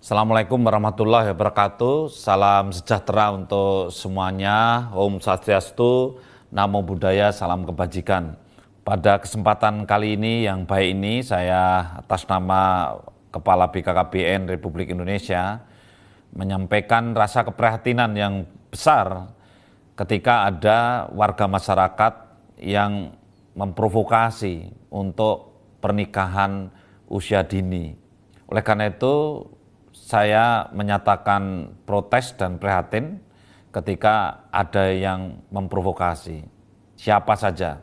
Assalamualaikum warahmatullahi wabarakatuh. Salam sejahtera untuk semuanya. Om Swastiastu, Namo Buddhaya, salam kebajikan. Pada kesempatan kali ini yang baik ini, saya atas nama Kepala BKKBN Republik Indonesia menyampaikan rasa keprihatinan yang besar ketika ada warga masyarakat yang memprovokasi untuk pernikahan usia dini. Oleh karena itu, saya menyatakan protes dan prihatin ketika ada yang memprovokasi, siapa saja.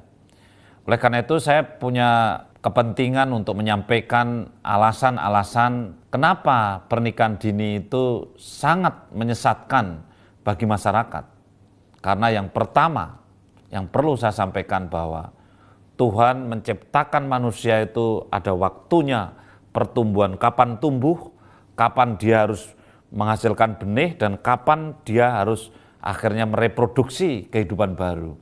Oleh karena itu saya punya kepentingan untuk menyampaikan alasan-alasan kenapa pernikahan dini itu sangat menyesatkan bagi masyarakat. Karena yang pertama, yang perlu saya sampaikan bahwa Tuhan menciptakan manusia itu ada waktunya pertumbuhan, kapan tumbuh, kapan dia harus menghasilkan benih, dan kapan dia harus akhirnya mereproduksi kehidupan baru.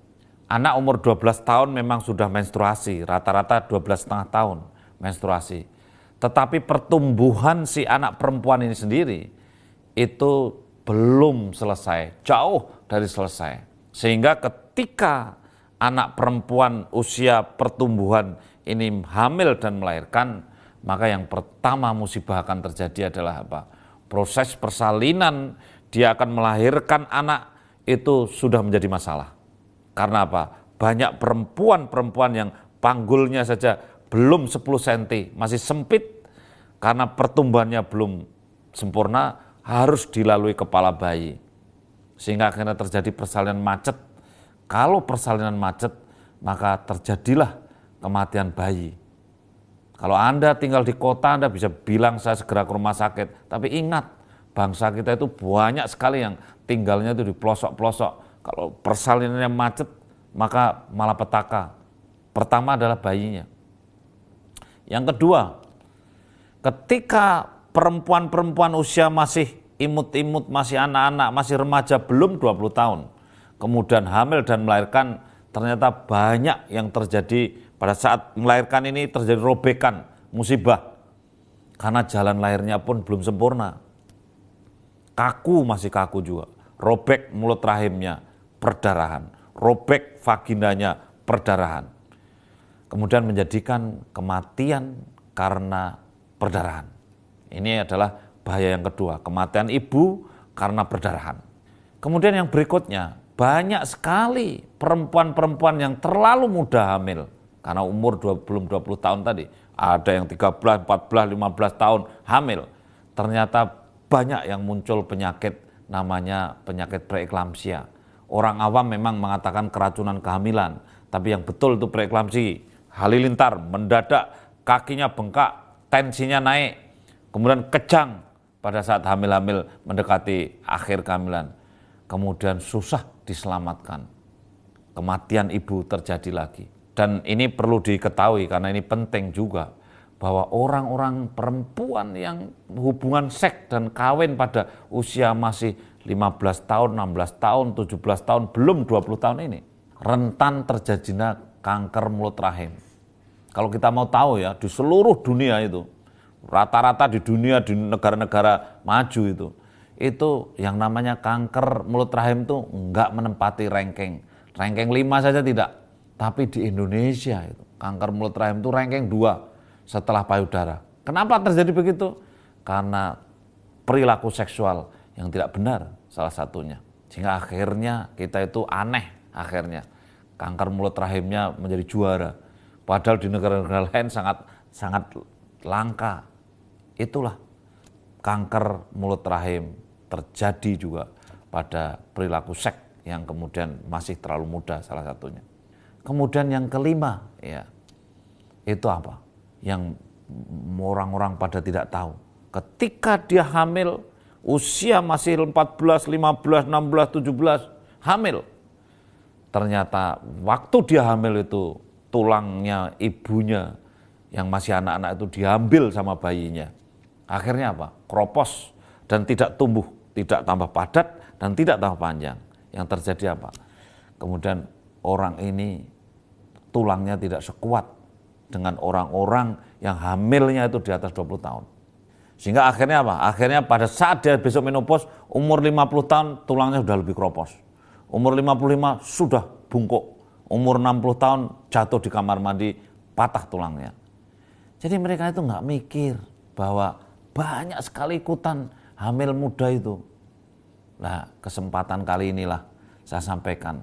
Anak umur 12 tahun memang sudah menstruasi, rata-rata 12,5 tahun menstruasi. Tetapi pertumbuhan si anak perempuan ini sendiri itu belum selesai, jauh dari selesai. Sehingga ketika anak perempuan usia pertumbuhan ini hamil dan melahirkan, maka yang pertama musibah akan terjadi adalah apa? Proses persalinan, dia akan melahirkan anak itu sudah menjadi masalah. Karena apa? Banyak perempuan-perempuan yang panggulnya saja belum 10 cm, masih sempit karena pertumbuhannya belum sempurna, harus dilalui kepala bayi. Sehingga akhirnya terjadi persalinan macet. Kalau persalinan macet, maka terjadilah kematian bayi. Kalau Anda tinggal di kota, Anda bisa bilang saya segera ke rumah sakit. Tapi ingat, bangsa kita itu banyak sekali yang tinggalnya itu di pelosok-pelosok. Kalau persalinannya macet, maka malapetaka. Pertama adalah bayinya. Yang kedua, ketika perempuan-perempuan usia masih imut-imut, masih anak-anak, masih remaja, belum 20 tahun, kemudian hamil dan melahirkan, ternyata banyak yang terjadi. Pada saat melahirkan ini terjadi robekan, musibah. Karena jalan lahirnya pun belum sempurna. Kaku, masih kaku juga. Robek mulut rahimnya, perdarahan. Robek vaginanya, perdarahan. Kemudian menjadikan kematian karena perdarahan. Ini adalah bahaya yang kedua, kematian ibu karena perdarahan. Kemudian yang berikutnya, banyak sekali perempuan-perempuan yang terlalu muda hamil. Karena umur belum 20 tahun tadi, ada yang 13, 14, 15 tahun hamil. Ternyata banyak yang muncul penyakit namanya penyakit preeklamsia. Orang awam memang mengatakan keracunan kehamilan, tapi yang betul itu preeklamsi. Halilintar, mendadak, kakinya bengkak, tensinya naik, kemudian kejang pada saat hamil-hamil mendekati akhir kehamilan. Kemudian susah diselamatkan. Kematian ibu terjadi lagi. Dan ini perlu diketahui karena ini penting juga, bahwa orang-orang perempuan yang hubungan seks dan kawin pada usia masih 15 tahun, 16 tahun, 17 tahun, belum 20 tahun ini, rentan terjadinya kanker mulut rahim. Kalau kita mau tahu ya, di seluruh dunia itu, rata-rata di dunia, di negara-negara maju itu yang namanya kanker mulut rahim itu enggak menempati ranking 5 saja tidak. Tapi di Indonesia itu kanker mulut rahim itu ranking 2 setelah payudara. Kenapa terjadi begitu? Karena perilaku seksual yang tidak benar salah satunya. Sehingga akhirnya kita itu aneh akhirnya. Kanker mulut rahimnya menjadi juara. Padahal di negara-negara lain sangat langka. Itulah kanker mulut rahim terjadi juga pada perilaku seks yang kemudian masih terlalu muda salah satunya. Kemudian yang kelima, ya, itu apa? Yang orang-orang pada tidak tahu. Ketika dia hamil, usia masih 14, 15, 16, 17, hamil. Ternyata waktu dia hamil itu, tulangnya ibunya yang masih anak-anak itu diambil sama bayinya. Akhirnya apa? Kropos dan tidak tumbuh, tidak tambah padat dan tidak tambah panjang. Yang terjadi apa? Kemudian orang ini tulangnya tidak sekuat dengan orang-orang yang hamilnya itu di atas 20 tahun. Sehingga akhirnya apa? Akhirnya pada saat dia besok menopause, umur 50 tahun tulangnya sudah lebih keropos. Umur 55 sudah bungkuk. Umur 60 tahun jatuh di kamar mandi, patah tulangnya. Jadi mereka itu nggak mikir bahwa banyak sekali ikutan hamil muda itu. Nah, kesempatan kali inilah saya sampaikan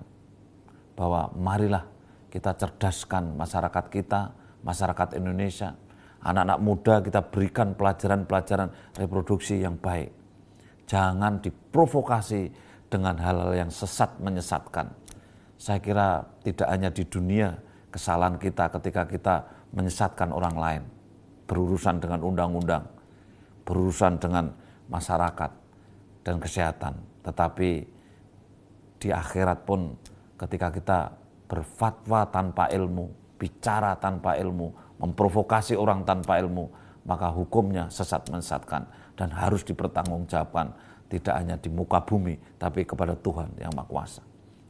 bahwa marilah kita cerdaskan masyarakat kita, masyarakat Indonesia. Anak-anak muda kita berikan pelajaran-pelajaran reproduksi yang baik. Jangan diprovokasi dengan hal-hal yang sesat menyesatkan. Saya kira tidak hanya di dunia kesalahan kita ketika kita menyesatkan orang lain, berurusan dengan undang-undang, berurusan dengan masyarakat dan kesehatan. Tetapi di akhirat pun ketika kita berfatwa tanpa ilmu, bicara tanpa ilmu, memprovokasi orang tanpa ilmu, maka hukumnya sesat menyesatkan dan harus dipertanggungjawabkan tidak hanya di muka bumi tapi kepada Tuhan yang Maha Kuasa.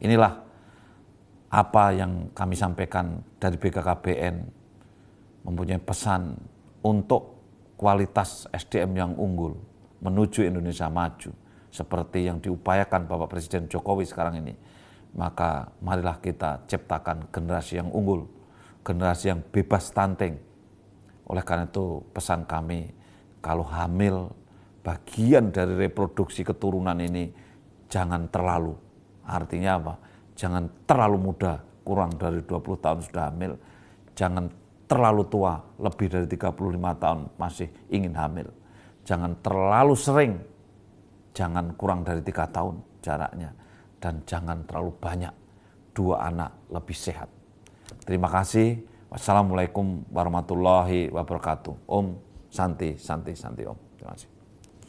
Inilah apa yang kami sampaikan dari BKKBN, mempunyai pesan untuk kualitas SDM yang unggul menuju Indonesia maju seperti yang diupayakan Bapak Presiden Jokowi sekarang ini. Maka marilah kita ciptakan generasi yang unggul, generasi yang bebas stunting. Oleh karena itu pesan kami, kalau hamil bagian dari reproduksi keturunan ini jangan terlalu. Artinya apa? Jangan terlalu muda, kurang dari 20 tahun sudah hamil. Jangan terlalu tua, lebih dari 35 tahun masih ingin hamil. Jangan terlalu sering, jangan kurang dari 3 tahun jaraknya. Dan jangan terlalu banyak, 2 anak lebih sehat. Terima kasih. Wassalamualaikum warahmatullahi wabarakatuh. Om Santi, Santi, Santi Om. Terima kasih.